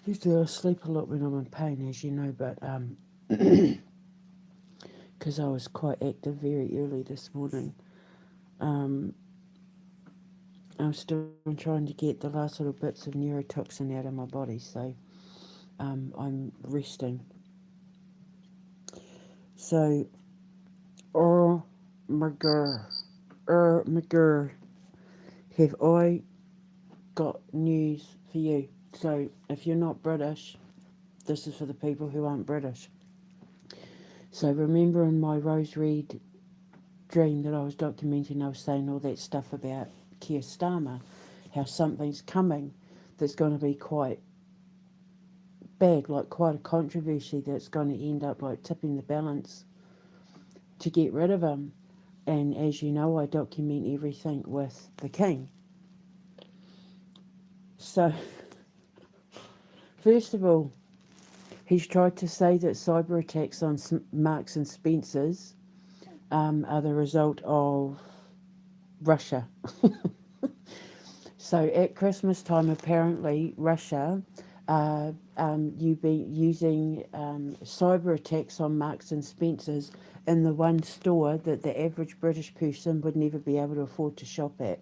Used to sleep a lot when I'm in pain, as you know, but because I was quite active very early this morning, um, I'm still trying to get the last little bits of neurotoxin out of my body, so I'm resting. So, oh my god, my girl, have I got news for you? So, if you're not British, this is for the people who aren't British. So, remember in my Rose Reed dream that I was documenting, I was saying all that stuff about Keir Starmer, how something's coming that's going to be quite bad, like quite a controversy that's going to end up like tipping the balance to get rid of him. And as you know, I document everything with the king. So, first of all, he's tried to say that cyber attacks on Marks and Spencers are the result of Russia. So at Christmas time, apparently Russia, you've been using cyber attacks on Marks and Spencers in the one store that the average British person would never be able to afford to shop at.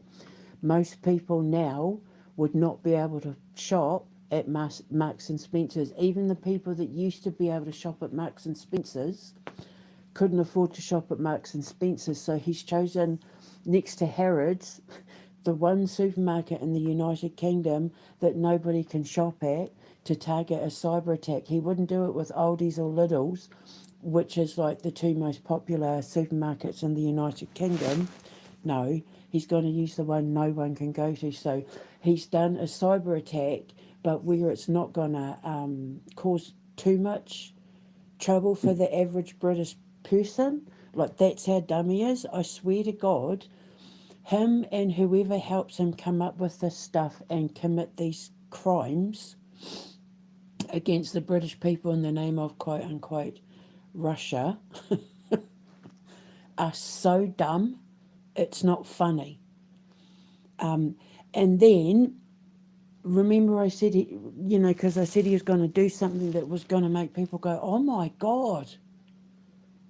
Most people now would not be able to shop at Marks and Spencers. Even the people that used to be able to shop at Marks and Spencers couldn't afford to shop at Marks and Spencers. So he's chosen next to Harrods the one supermarket in the United Kingdom that nobody can shop at to target a cyber attack. He wouldn't do it with Aldi's or Lidl's, which is like the two most popular supermarkets in the United Kingdom. No, he's going to use the one no one can go to. So he's done a cyber attack, but where it's not going to cause too much trouble for the average British person. Like, that's how dumb he is. I swear to God, him and whoever helps him come up with this stuff and commit these crimes against the British people in the name of quote unquote Russia are so dumb, it's not funny. And then, remember I said, because I said he was going to do something that was going to make people go, oh my God,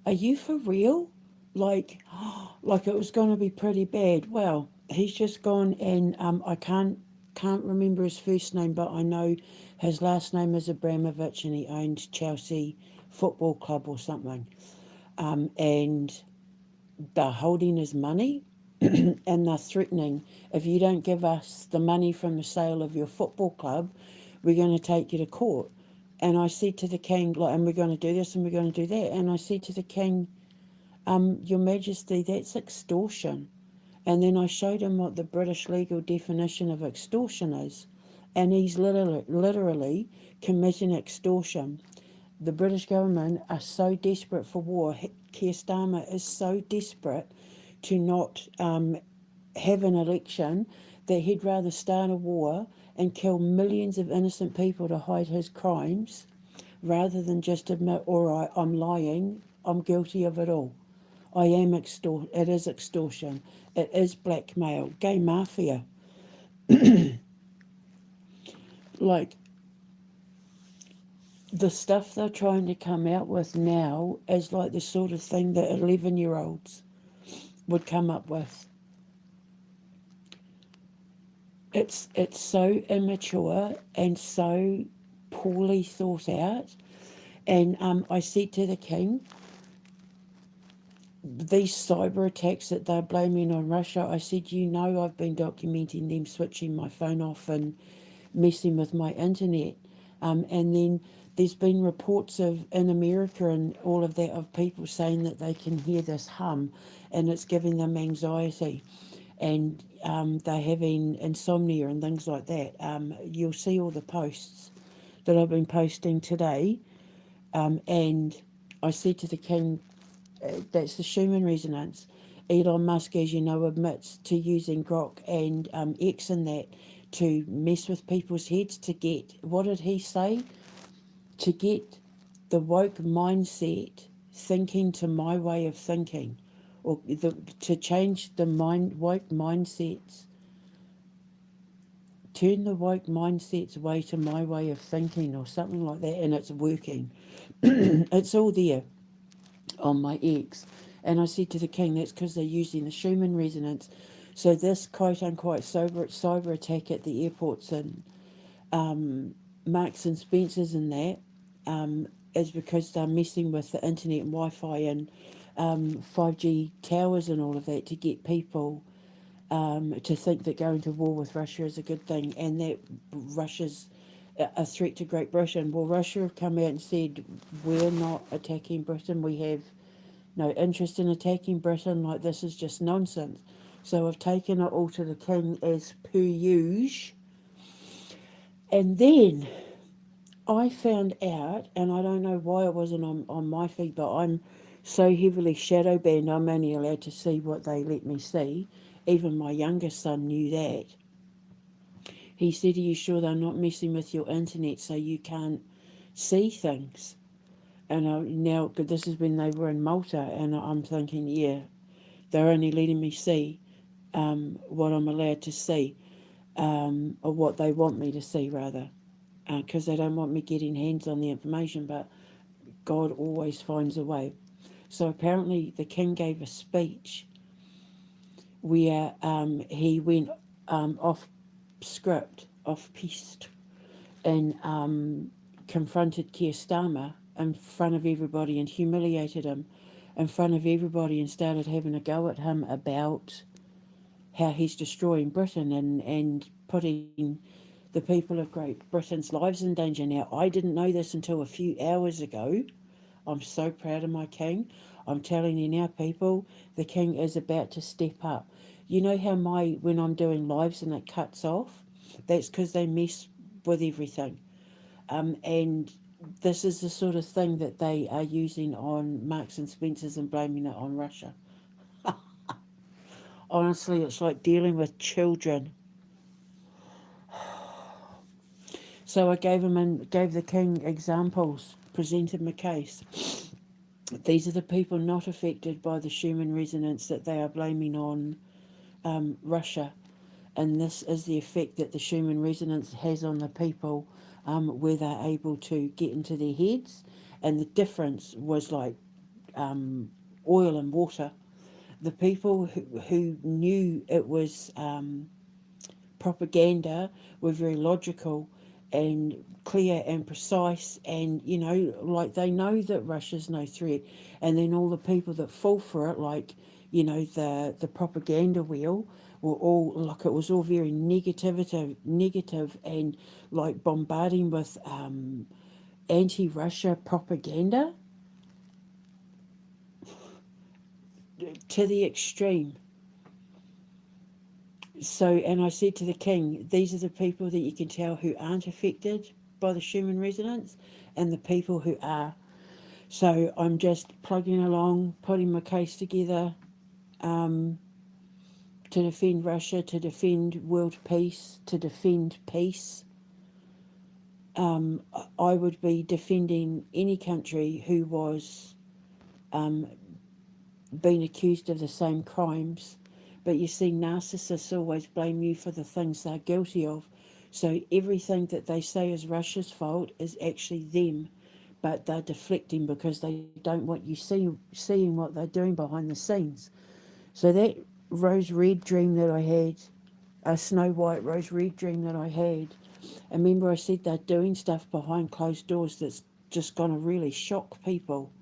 are you for real? Like, like it was going to be pretty bad. Well, he's just gone and I can't remember his first name, but I know his last name is Abramovich and he owns Chelsea Football Club or something. And they're holding his money and they're threatening, if you don't give us the money from the sale of your football club, we're going to take you to court. And I said to the king, like, and we're going to do this and we're going to do that. And I said to the king, Your Majesty, that's extortion. And then I showed him what the British legal definition of extortion is. And he's literally committing extortion. The British government are so desperate for war. Keir Starmer is so desperate to not have an election that he'd rather start a war and kill millions of innocent people to hide his crimes rather than just admit, all right, I'm lying, I'm guilty of it all. I am it is extortion. It is blackmail, gay mafia. Like, the stuff they're trying to come out with now is like the sort of thing that 11-year-olds would come up with. It's so immature and so poorly thought out. And I said to the king, these cyber attacks that they're blaming on Russia, I said, I've been documenting them switching my phone off and messing with my internet. And then there's been reports of in America and all of that of people saying that they can hear this hum and it's giving them anxiety and they're having insomnia and things like that. You'll see all the posts that I've been posting today. And I said to the king, that's the Schumann resonance. Elon Musk, as you know, admits to using Grok and X and that to mess with people's heads to get, what did he say? To get the woke mindset thinking to my way of thinking, or to change the woke mindsets turn the woke mindset's way to my way of thinking or something like that, and it's working. It's all there on my X. And I said to the king, that's because they're using the Schumann resonance. So this quote unquote cyber attack at the airports and Marks and Spencers and that is because they're messing with the internet and Wi-Fi and 5G towers and all of that to get people to think that going to war with Russia is a good thing and that Russia's a threat to Great Britain. Well, Russia have come out and said, we're not attacking Britain. We have no interest in attacking Britain. Like, this is just nonsense. So I've taken it all to the king as per usual. And then I found out, and I don't know why it wasn't on my feed, but I'm so heavily shadow banned, I'm only allowed to see what they let me see. Even my youngest son knew that. He said, are you sure they're not messing with your internet so you can't see things? And now, this is when they were in Malta, and I'm thinking, yeah, they're only letting me see what I'm allowed to see, or what they want me to see, rather, because they don't want me getting hands on the information, but God always finds a way. So apparently the king gave a speech where he went off script, off piste, and confronted Keir Starmer in front of everybody and humiliated him in front of everybody and started having a go at him about how he's destroying Britain and putting the people of Great Britain's lives in danger. Now, I didn't know this until a few hours ago. I'm so proud of my king. I'm telling you now, people, the king is about to step up. You know how when I'm doing lives and it cuts off? That's because they mess with everything. And this is the sort of thing that they are using on Marks and Spencers and blaming it on Russia. Honestly, it's like dealing with children. So I gave the king examples, presented my case. These are the people not affected by the Schumann resonance that they are blaming on Russia. And this is the effect that the Schumann resonance has on the people where they're able to get into their heads. And the difference was like oil and water. The people who knew it was propaganda were very logical and clear and precise, and like they know that Russia's no threat. And then all the people that fall for it, like the propaganda wheel, were all like, it was all very negative and like bombarding with anti-Russia propaganda to the extreme. So, and I said to the king, these are the people that you can tell who aren't affected by the Schumann resonance and the people who are. So I'm just plugging along, putting my case together to defend Russia, to defend world peace, to defend peace. I would be defending any country who was being accused of the same crimes. But you see, narcissists always blame you for the things they're guilty of. So everything that they say is Russia's fault is actually them, but they're deflecting because they don't want you seeing what they're doing behind the scenes. So that rose red dream that I had, a Snow White rose red dream that I had, and remember I said they're doing stuff behind closed doors that's just going to really shock people.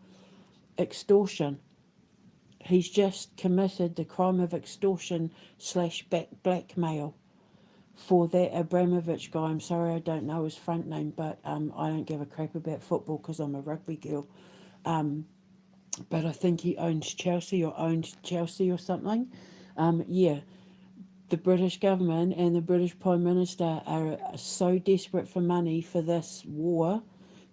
Extortion. He's just committed the crime of extortion / blackmail for that Abramovich guy. I'm sorry I don't know his front name, but I don't give a crap about football because I'm a rugby girl. But I think he owns Chelsea or owned Chelsea or something. Yeah, the British government and the British Prime Minister are so desperate for money for this war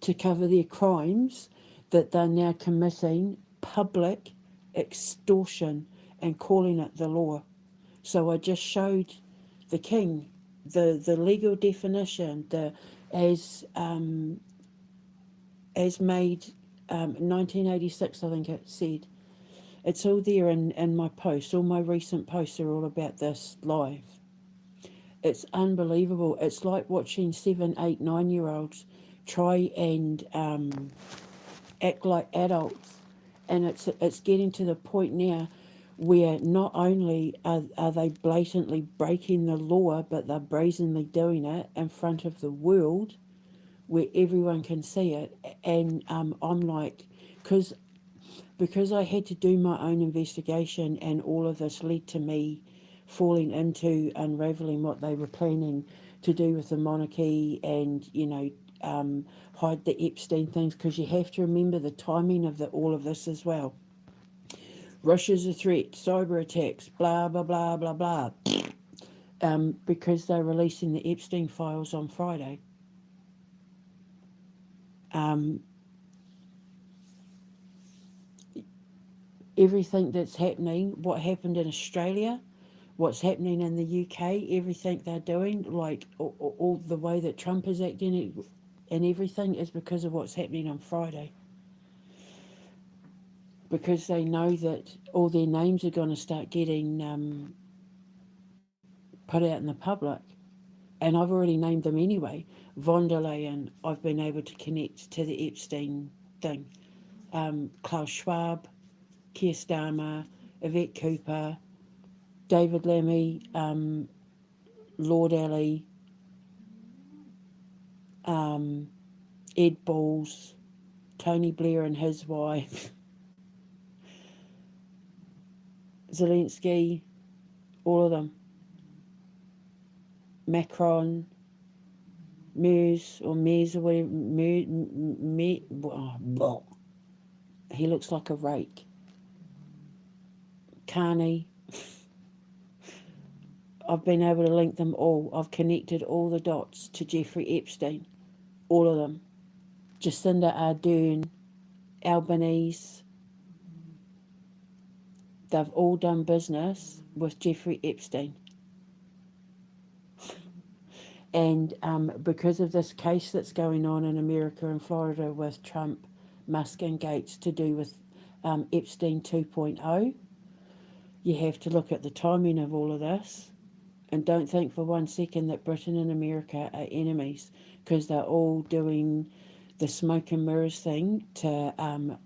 to cover their crimes that they're now committing public extortion and calling it the law. So I just showed the king the legal definition, as made 1986, I think it said. It's all there in my posts. All my recent posts are all about this live. It's unbelievable. It's like watching 7, 8, 9-year-olds try and act like adults, and it's getting to the point now where not only are they blatantly breaking the law, but they're brazenly doing it in front of the world where everyone can see it. And I'm like, because I had to do my own investigation, and all of this led to me falling into unraveling what they were planning to do with the monarchy, and hide the Epstein things, because you have to remember the timing of all of this as well. Russia's a threat, cyber attacks, blah blah blah blah blah. Because they're releasing the Epstein files on Friday. Um, Everything that's happening, what happened in Australia, what's happening in the UK, everything they're doing, like all the way that Trump is acting, and everything is because of what's happening on Friday. Because they know that all their names are going to start getting put out in the public. And I've already named them anyway. Von der Leyen, I've been able to connect to the Epstein thing. Klaus Schwab, Keir Starmer, Yvette Cooper, David Lammy, Lord Alley, Ed Balls, Tony Blair and his wife, Zelensky, all of them. Macron, Mers or whatever. He looks like a rake. Carney. I've been able to link them all. I've connected all the dots to Jeffrey Epstein. All of them. Jacinda Ardern, Albanese. They've all done business with Jeffrey Epstein. And because of this case that's going on in America and Florida with Trump, Musk and Gates to do with Epstein 2.0, you have to look at the timing of all of this. And don't think for one second that Britain and America are enemies, because they're all doing the smoke and mirrors thing to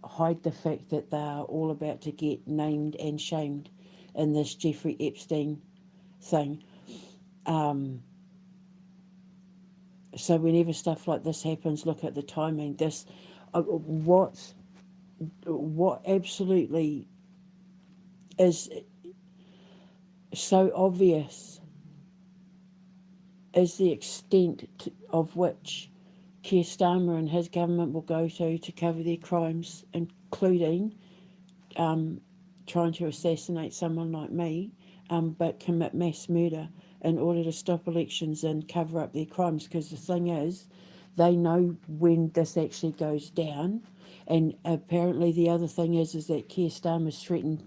hide the fact that they're all about to get named and shamed in this Jeffrey Epstein thing. So whenever stuff like this happens, look at the timing. What absolutely is so obvious is the extent of which Keir Starmer and his government will go to cover their crimes, including trying to assassinate someone like me, but commit mass murder in order to stop elections and cover up their crimes. Because the thing is, they know when this actually goes down. And apparently the other thing is that Keir Starmer's threatened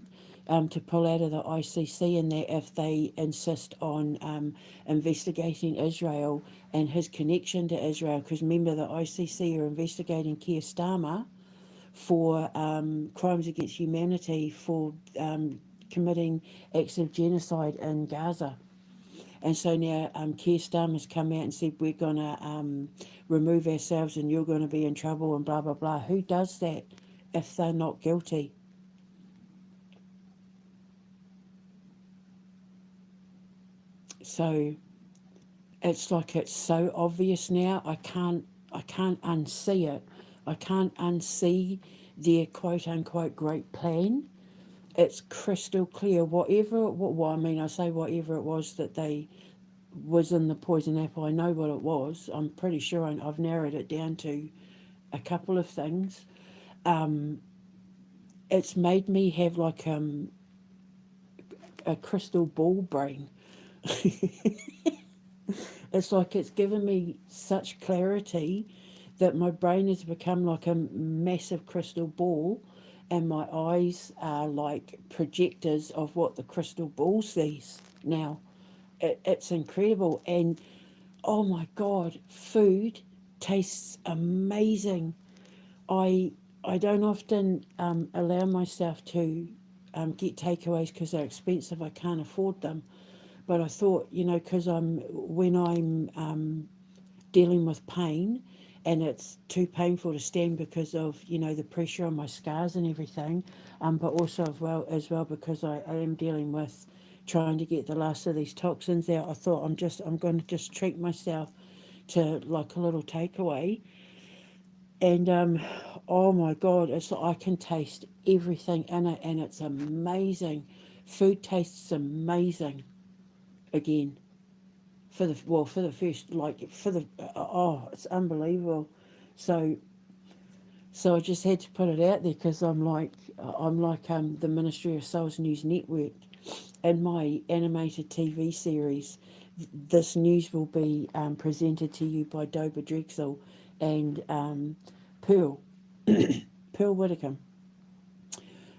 to pull out of the ICC, and that if they insist on investigating Israel and his connection to Israel, because remember the ICC are investigating Keir Starmer for crimes against humanity, for committing acts of genocide in Gaza. And so now Keir Starmer's come out and said, we're going to remove ourselves and you're going to be in trouble and blah, blah, blah. Who does that if they're not guilty? So it's like it's so obvious now. I can't unsee it. I can't unsee their quote unquote great plan. It's crystal clear. I say whatever it was that they was in the poison apple. I know what it was. I'm pretty sure I've narrowed it down to a couple of things. It's made me have like a crystal ball brain. It's like it's given me such clarity that my brain has become like a massive crystal ball, and my eyes are like projectors of what the crystal ball sees now. It's incredible. And oh my God, food tastes amazing. I don't often allow myself to get takeaways because they're expensive. I can't afford them. But I thought, because when I'm dealing with pain, and it's too painful to stand because of the pressure on my scars and everything, but also as well because I am dealing with trying to get the last of these toxins out. I thought I'm going to just treat myself to like a little takeaway, and oh my god, it's I can taste everything in it, and it's amazing. Food tastes amazing again for the first, like for the oh, it's unbelievable. So so I just had to put it out there because I'm like the Ministry of Souls News Network. In my animated TV series, this news will be presented to you by Doba Drexel and Pearl Pearl Whitcomb.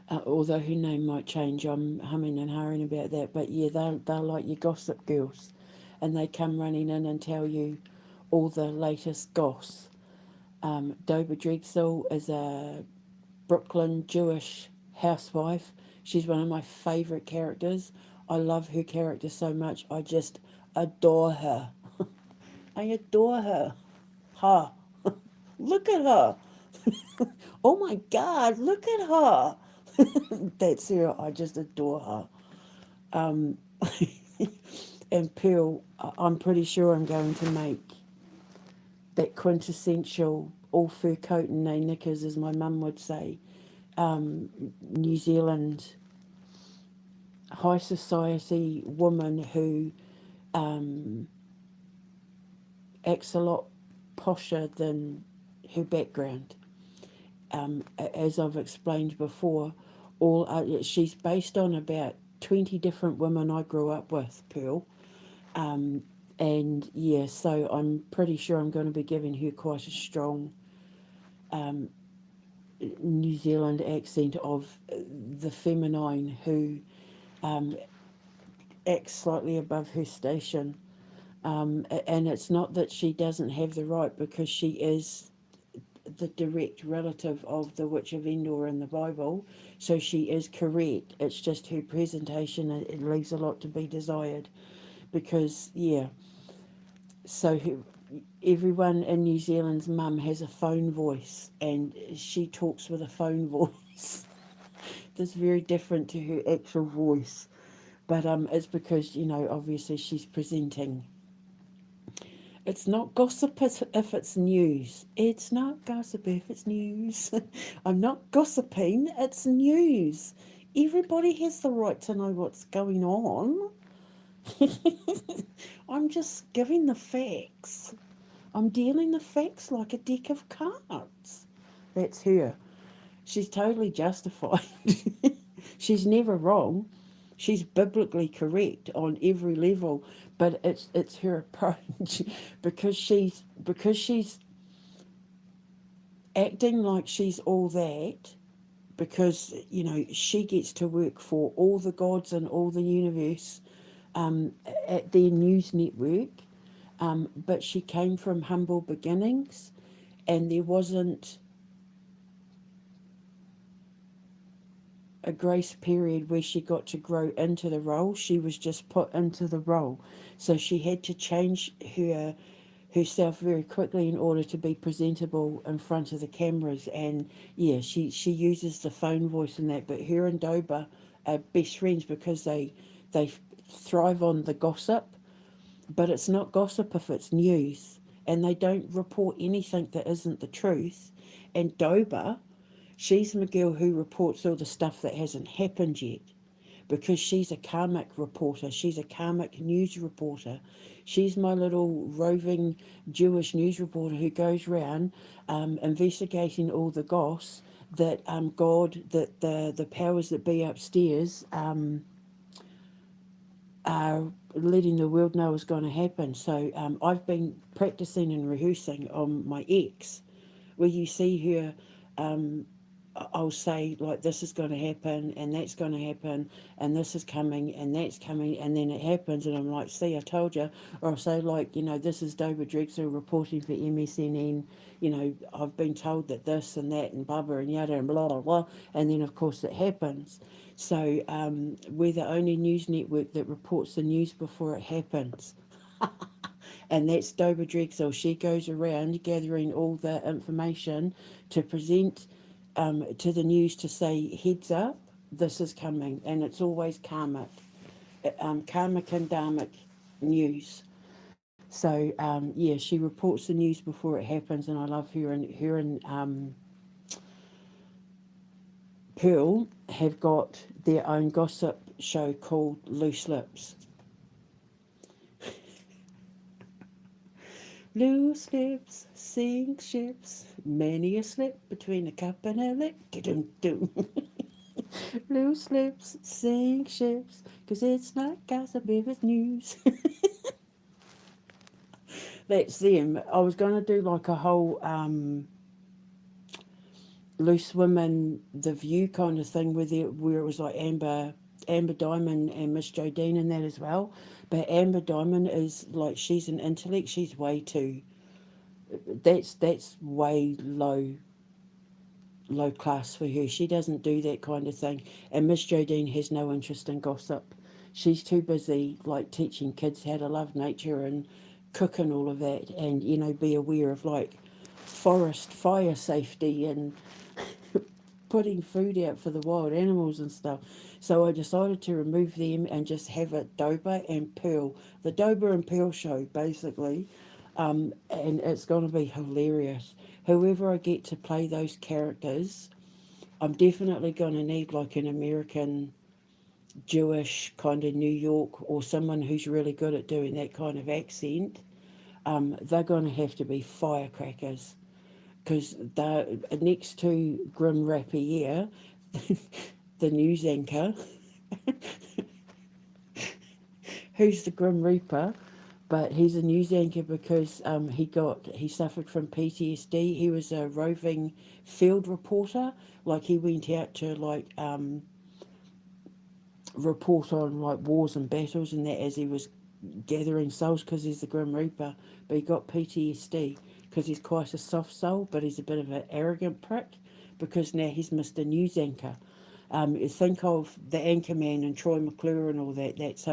Although her name might change, I'm humming and hurrying about that. But yeah, they're like your gossip girls, and they come running in and tell you all the latest goss. Doba Drexel is a Brooklyn Jewish housewife. She's one of my favourite characters. I love her character so much. I just adore her. I adore her. Ha! Look at her. Oh my God! Look at her. That's her. I just adore her. Um, and Pearl, I'm pretty sure I'm going to make that quintessential all fur coat and no knickers, as my mum would say, New Zealand high society woman who um, acts a lot posher than her background. As I've explained before, she's based on about 20 different women I grew up with, Pearl. And yeah, so I'm pretty sure I'm going to be giving her quite a strong New Zealand accent of the feminine who acts slightly above her station. And it's not that she doesn't have the right, because she is the direct relative of the Witch of Endor in the Bible, so she is correct. It's just her presentation, it leaves a lot to be desired. Because, yeah, so everyone in New Zealand's mum has a phone voice, and she talks with a phone voice. That's very different to her actual voice. But it's because, obviously she's presenting. It's not gossip if it's news. It's not gossip if it's news. I'm not gossiping, it's news. Everybody has the right to know what's going on. I'm just giving the facts. I'm dealing the facts like a deck of cards. That's her. She's totally justified. She's never wrong. She's biblically correct on every level, but it's her approach because she's acting like she's all that, because she gets to work for all the gods and all the universe at their news network, but she came from humble beginnings, and there wasn't a grace period where she got to grow into the role. She was just put into the role. So she had to change herself very quickly in order to be presentable in front of the cameras. And yeah, she uses the phone voice and that, but her and Doba are best friends because they thrive on the gossip, but it's not gossip if it's news. And they don't report anything that isn't the truth. And Doba, she's McGill who reports all the stuff that hasn't happened yet, because she's a karmic reporter. She's a karmic news reporter. She's my little roving Jewish news reporter who goes around investigating all the goss that the powers that be upstairs are letting the world know is going to happen. So I've been practicing and rehearsing on my ex, where you see her I'll say like this is going to happen and that's going to happen and this is coming and that's coming and then it happens and I'm like, see, I told you. Or I'll say like, this is Dober Drexel reporting for MSNN. I've been told that this and that and blah and yada and blah blah blah, and then of course it happens. So we're the only news network that reports the news before it happens. And that's Dober Drexel. She goes around gathering all the information to present to the news to say, heads up, this is coming. And it's always karmic and dharmic news. So, yeah, she reports the news before it happens, and I love her. And Pearl have got their own gossip show called Loose Lips. Loose lips sink ships, many a slip between a cup and a lip. Dum. Loose lips sink ships, 'cause it's not gossip if it's news. That's them. I was going to do like a whole Loose Women, The View kind of thing where it was like Amber Diamond and Miss Jodine and that as well. But Amber Diamond is like, she's an intellect. She's way too. That's way low class for her. She doesn't do that kind of thing. And Miss Jodine has no interest in gossip. She's too busy like teaching kids how to love nature and cook and all of that, and be aware of like forest fire safety and putting food out for the wild animals and stuff. So I decided to remove them and just have it Dober and Pearl, the Dober and Pearl show basically. And it's going to be hilarious. Whoever I get to play those characters, I'm definitely going to need like an American Jewish kind of New York, or someone who's really good at doing that kind of accent. They're going to have to be firecrackers, because they're next to Grim Rappier, the news anchor, who's the Grim Reaper. But he's a news anchor because he suffered from PTSD. He was a roving field reporter. Like he went out to like report on like wars and battles and that as he was gathering souls, because he's the Grim Reaper. But he got PTSD because he's quite a soft soul, but he's a bit of an arrogant prick because now he's Mr. News Anchor. You think of the Anchorman and Troy McClure and all that. That's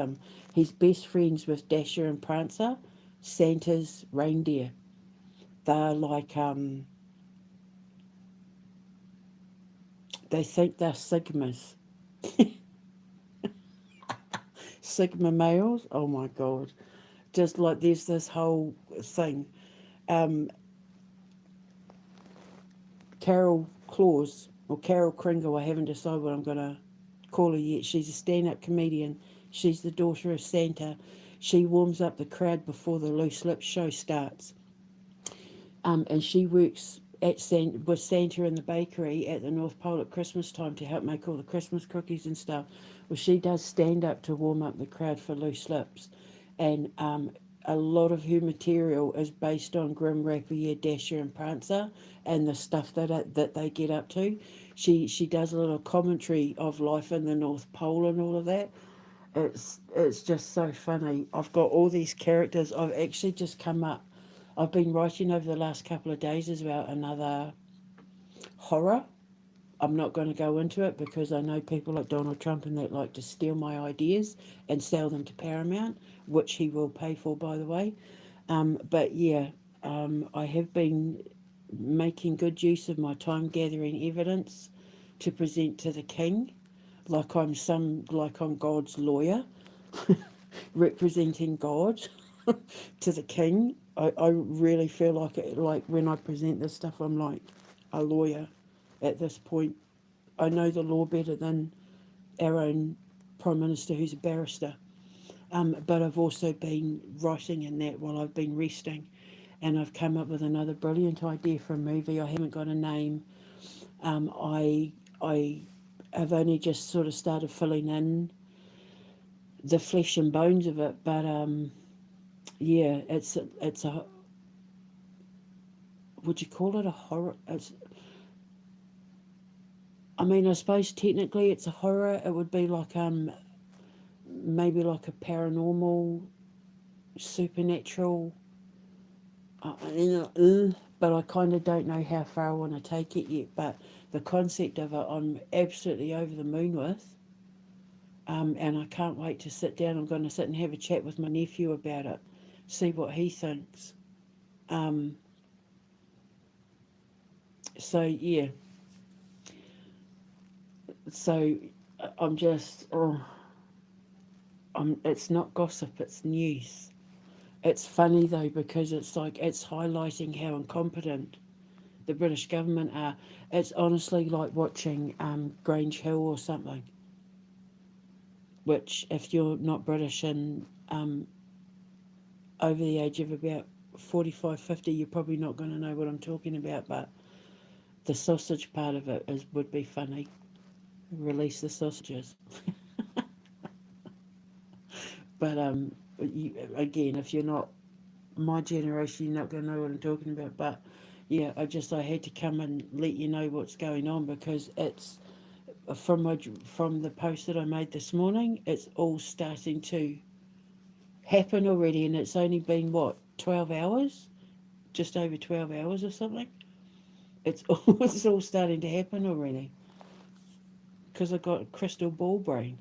he's best friends with Dasher and Prancer, Santa's reindeer. They're like they think they're Sigmas. Sigma males. Oh my god. Just like there's this whole thing. Um, Carol Claus or Carol Kringle, I haven't decided what I'm going to call her yet. She's a stand up comedian. She's the daughter of Santa. She warms up the crowd before the Loose Lips show starts. And she works with Santa in the bakery at the North Pole at Christmas time to help make all the Christmas cookies and stuff. Well, she does stand up to warm up the crowd for Loose Lips. And a lot of her material is based on Grim Rappier, Dasher and Prancer and the stuff that they get up to. She does a little commentary of life in the North Pole and all of that. It's just so funny. I've got all these characters. I've actually just come up. I've been writing over the last couple of days about another horror. I'm not going to go into it because I know people like Donald Trump and that like to steal my ideas and sell them to Paramount, which he will pay for, by the way. But yeah, I have been making good use of my time gathering evidence to present to the king, like I'm God's lawyer, representing God to the king. I really feel like like when I present this stuff, I'm like a lawyer at this point. I know the law better than our own Prime Minister, who's a barrister. But I've also been writing in that while I've been resting, and I've come up with another brilliant idea for a movie. I haven't got a name. I have only just sort of started filling in the flesh and bones of it, but yeah, it's a, would you call it a horror? I mean, I suppose technically it's a horror. It would be like maybe like a paranormal, supernatural. But I kind of don't know how far I want to take it yet. But the concept of it, I'm absolutely over the moon with. And I can't wait to sit down. I'm going to sit and have a chat with my nephew about it, see what he thinks. Um, so yeah, so I'm just, it's not gossip, it's news. It's funny though because it's like it's highlighting how incompetent the British government are. It's honestly like watching Grange Hill or something. Which, if you're not British and over the age of about 45, 50, you're probably not going to know what I'm talking about. But the sausage part of it would be funny. Release the sausages. But again, if you're not my generation, you're not going to know what I'm talking about. But yeah, I had to come and let you know what's going on because it's from the post that I made this morning. It's all starting to happen already, and it's only been what 12 hours, just over 12 hours or something. It's all it's all starting to happen already because I got a crystal ball brain.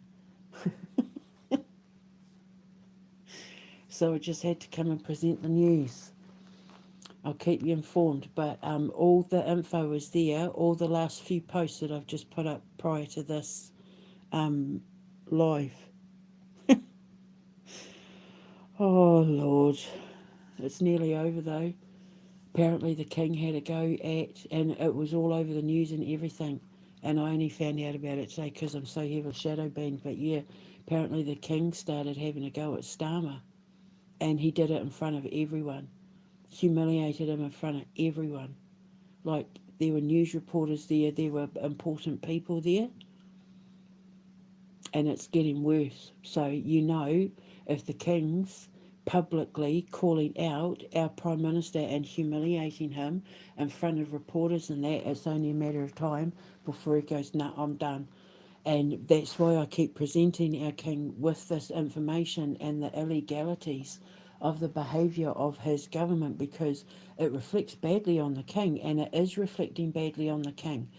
So I just had to come and present the news. I'll keep you informed, but all the info is there. All the last few posts that I've just put up prior to this um, live. Oh Lord, it's nearly over though. Apparently the king had a go at, and it was all over the news and everything. And I only found out about it today because I'm so heavily shadow banned. But yeah, apparently the king started having a go at Starmer, and he did it in front of everyone, humiliated him in front of everyone. Like there were news reporters there, there were important people there, and it's getting worse. So if the king's publicly calling out our prime minister and humiliating him in front of reporters and that, it's only a matter of time before he goes, "Nah, I'm done." And that's why I keep presenting our king with this information and the illegalities of the behaviour of his government, because it reflects badly on the king, and it is reflecting badly on the king,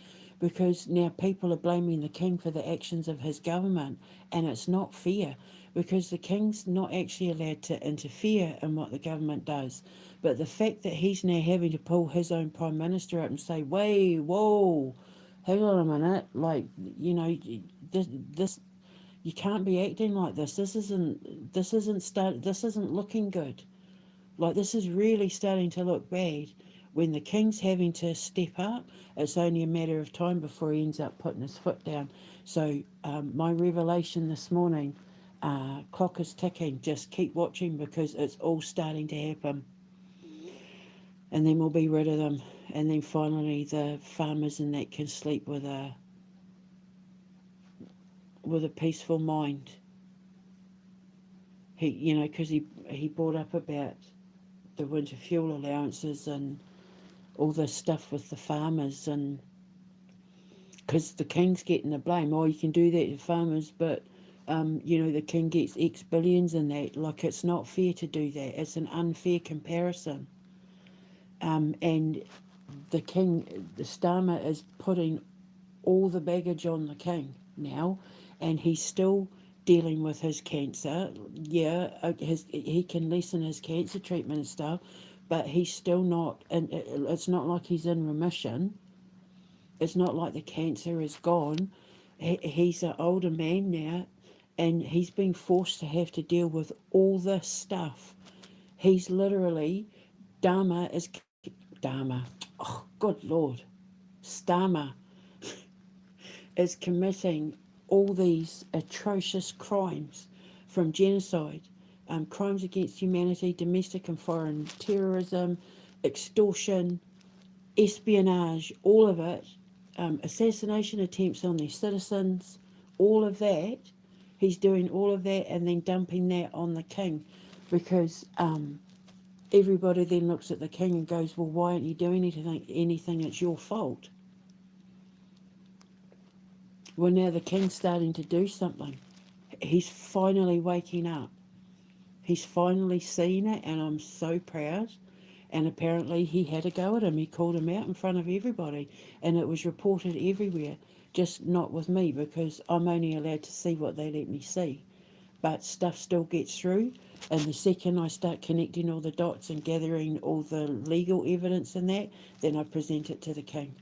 because now people are blaming the king for the actions of his government, and it's not fair because the king's not actually allowed to interfere in what the government does. But the fact that he's now having to pull his own prime minister up and say, "Wait, whoa, hang on a minute, like, this you can't be acting like this. This isn't looking good. Like, this is really starting to look bad." When the king's having to step up, it's only a matter of time before he ends up putting his foot down. So my revelation this morning, clock is ticking. Just keep watching because it's all starting to happen, and then we'll be rid of them. And then finally, the farmers and that can sleep with a peaceful mind. Because he brought up about the winter fuel allowances and all this stuff with the farmers, and because the king's getting the blame. Oh, you can do that to farmers, but the king gets X billions in that. Like, it's not fair to do that. It's an unfair comparison. And the Starmer is putting all the baggage on the king now, and he's still dealing with his cancer. Yeah, he can lessen his cancer treatment and stuff, but he's still not. And it's not like he's in remission. It's not like the cancer is gone. He's an older man now, and he's been forced to have to deal with all this stuff. He's literally Dharma. Oh, good Lord, Starmer is committing all these atrocious crimes, from genocide, crimes against humanity, domestic and foreign terrorism, extortion, espionage, all of it, assassination attempts on their citizens, all of that. He's doing all of that and then dumping that on the king, because everybody then looks at the king and goes, "Well, why aren't you doing anything? It's your fault." Well, now the king's starting to do something. He's finally waking up. He's finally seen it, and I'm so proud. And apparently he had a go at him. He called him out in front of everybody, and it was reported everywhere, just not with me because I'm only allowed to see what they let me see. But stuff still gets through, and the second I start connecting all the dots and gathering all the legal evidence and that, then I present it to the king.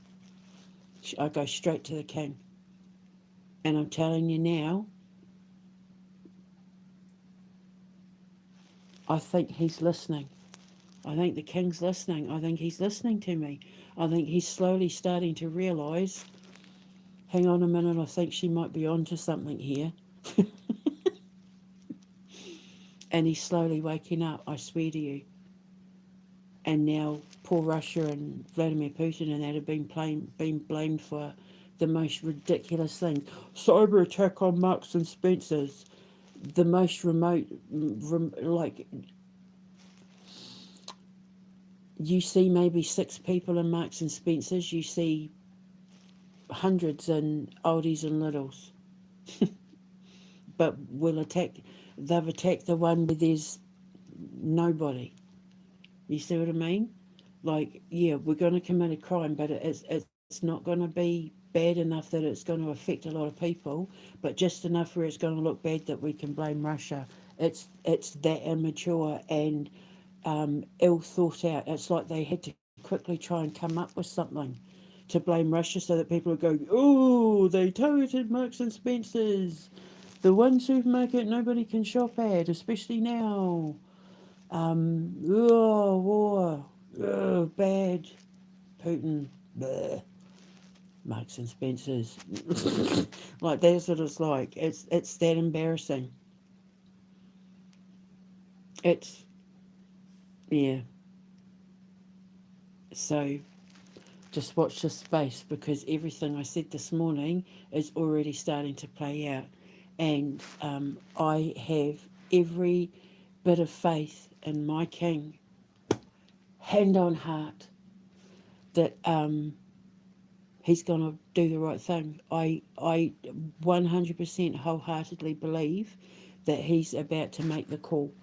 I go straight to the king. And I'm telling you now, I think he's listening. I think the king's listening. I think he's listening to me. I think he's slowly starting to realise, hang on a minute, I think she might be onto something here. And he's slowly waking up, I swear to you. And now poor Russia and Vladimir Putin and that have been blamed for the most ridiculous things. Cyber attack on Marks and Spencers. The most remote, like, you see maybe 6 people in Marks and Spencers, you see hundreds in Aldi's and Littles. But they've attacked the one where there's nobody. You see what I mean? Like, yeah, we're going to commit a crime, but it's not going to be bad enough that it's going to affect a lot of people, but just enough where it's going to look bad that we can blame Russia. It's that immature and ill thought out. It's like they had to quickly try and come up with something to blame Russia so that people would go, oh, they targeted Marks and Spencers, the one supermarket nobody can shop at, especially now. War, bad, Putin, bleh, Marks and Spencers. Like that's what it's like. It's that embarrassing. It's yeah. So just watch this space because everything I said this morning is already starting to play out, and I have every bit of faith in my King, hand on heart, that he's going to do the right thing. I 100% wholeheartedly believe that he's about to make the call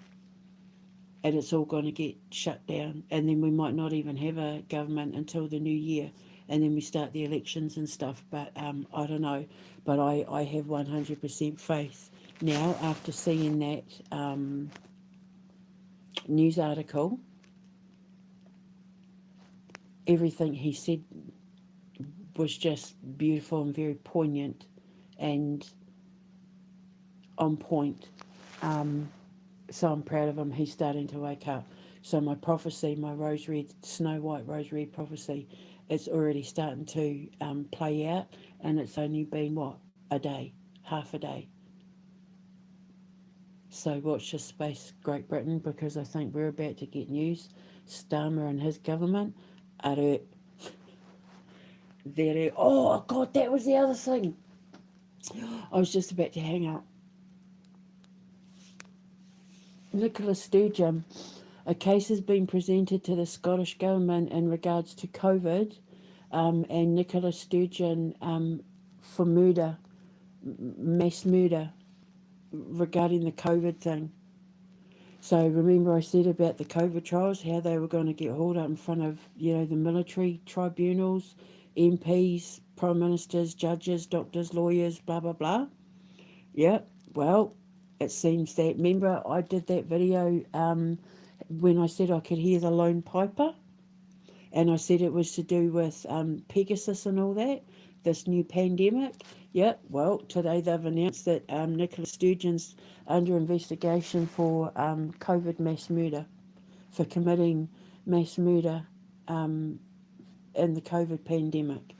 and it's all going to get shut down. And then we might not even have a government until the new year. And then we start the elections and stuff. But I don't know. But I have 100% faith now after seeing that news article. Everything he said was just beautiful and very poignant and on point. So I'm proud of him. He's starting to wake up. So my prophecy, my rose red, Snow White rose red prophecy, it's already starting to play out, and it's only been what, a day, half a day. So watch this space, Great Britain, because I think we're about to get news. Starmer and his government are there. Oh God, that was the other thing. I was just about to hang up. Nicola Sturgeon, a case has been presented to the Scottish Government in regards to COVID and Nicola Sturgeon for murder, mass murder, regarding the COVID thing. So remember I said about the COVID trials, how they were going to get hauled up in front of, the military tribunals, MPs, prime ministers, judges, doctors, lawyers, blah, blah, blah. Yeah, well, it seems that, remember I did that video when I said I could hear the lone piper, and I said it was to do with Pegasus and all that, this new pandemic. Yeah, well, today they've announced that Nicola Sturgeon's under investigation for COVID mass murder, for committing mass murder in the COVID pandemic,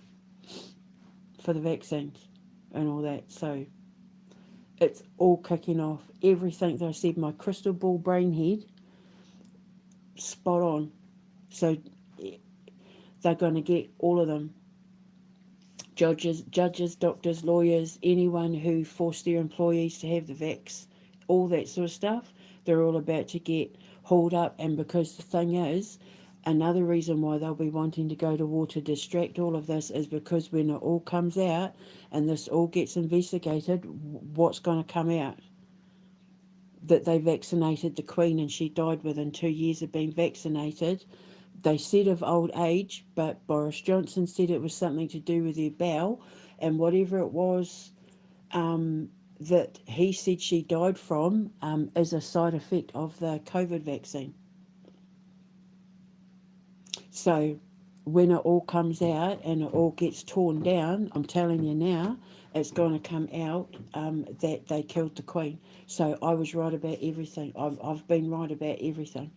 for the vaccines and all that. So it's all kicking off. Everything that I said, my crystal ball brain head, spot on. So they're going to get all of them. Judges, doctors, lawyers, anyone who forced their employees to have the vax, all that sort of stuff, they're all about to get hauled up. And because the thing is, Another reason why they'll be wanting to go to war to distract all of this is because when it all comes out and this all gets investigated, what's going to come out? That they vaccinated the Queen and she died within 2 years of being vaccinated. They said of old age, but Boris Johnson said it was something to do with her bowel, and whatever it was that he said she died from is a side effect of the COVID vaccine. So when it all comes out and it all gets torn down, I'm telling you now, it's going to come out that they killed the Queen. So I was right about everything. I've been right about everything.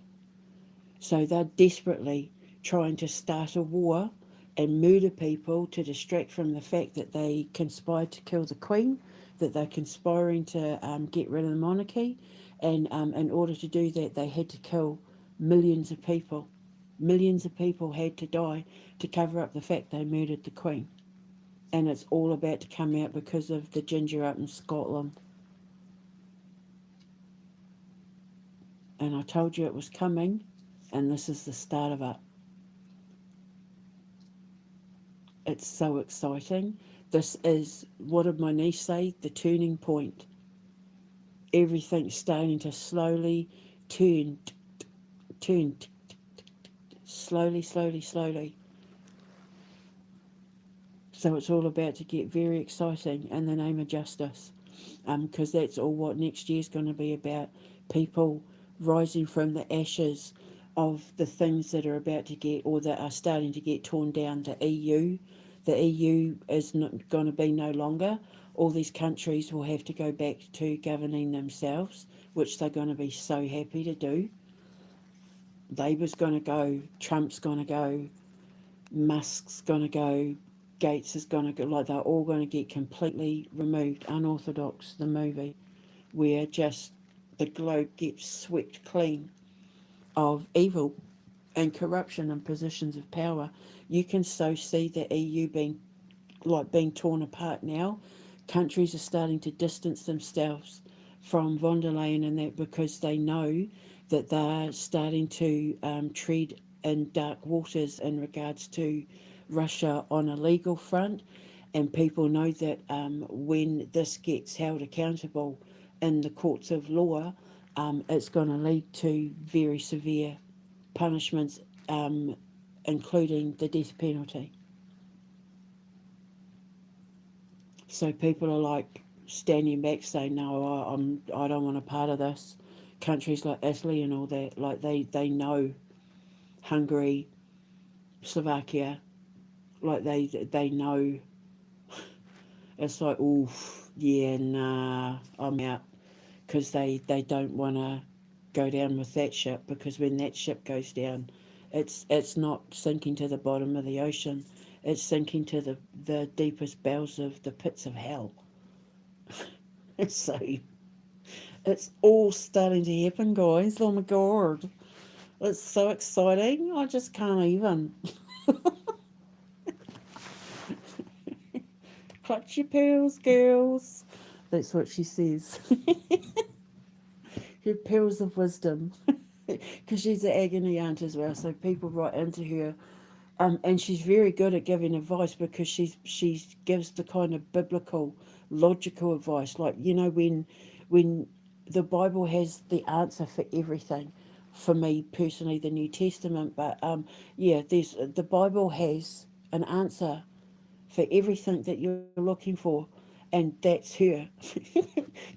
So they're desperately trying to start a war and murder people to distract from the fact that they conspired to kill the Queen, that they're conspiring to get rid of the monarchy, and in order to do that, they had to kill millions of people. Millions of people had to die to cover up the fact they murdered the Queen. And it's all about to come out because of the ginger up in Scotland. And I told you it was coming, and this is the start of it. It's so exciting. This is, what did my niece say? The turning point. Everything's starting to slowly turn, slowly, slowly, slowly. So it's all about to get very exciting in the name of justice, because that's all what next year's going to be about. People rising from the ashes of the things that are about to get, or that are starting to get torn down. The EU is not going to be no longer. All these countries will have to go back to governing themselves, which they're going to be so happy to do. Labour's going to go, Trump's going to go, Musk's going to go, Gates is going to go, like they're all going to get completely removed. Unorthodox, the movie, where just the globe gets swept clean of evil and corruption and positions of power. You can so see the EU being torn apart now. Countries are starting to distance themselves from von der Leyen and that, because they know that they're starting to tread in dark waters in regards to Russia on a legal front, and people know that when this gets held accountable in the courts of law, it's going to lead to very severe punishments, including the death penalty. So people are like standing back saying, no, I don't want a part of this. Countries like Italy and all that, like they know, Hungary, Slovakia, like they know. It's like, oof, yeah, nah, I'm out, because they don't want to go down with that ship, because when that ship goes down, it's not sinking to the bottom of the ocean, it's sinking to the deepest bowels of the pits of hell. So it's all starting to happen, guys. Oh my god, it's so exciting. I just can't even. Clutch your pearls, girls. That's what she says. Her pearls of wisdom. Because she's an agony aunt as well, so people write into her. And she's very good at giving advice, because she gives the kind of biblical, logical advice. Like, when the Bible has the answer for everything. For me personally, the New Testament, but there's the Bible has an answer for everything that you're looking for, and that's her.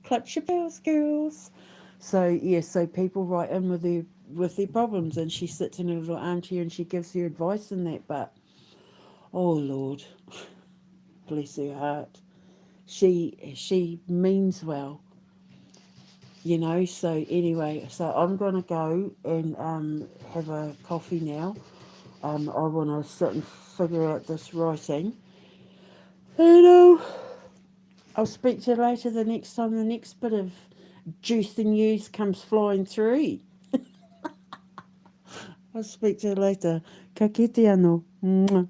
Clutch your pearls, girls. So so people write in with their problems, and she sits in a little armchair and she gives her advice and that. But oh Lord, bless her heart, she means well, So anyway, so I'm gonna go and have a coffee now. I want to sit and figure out this writing. I'll speak to you later the next time the next bit of juicy news comes flying through. I'll speak to you later. Ka kite anō. Mwah.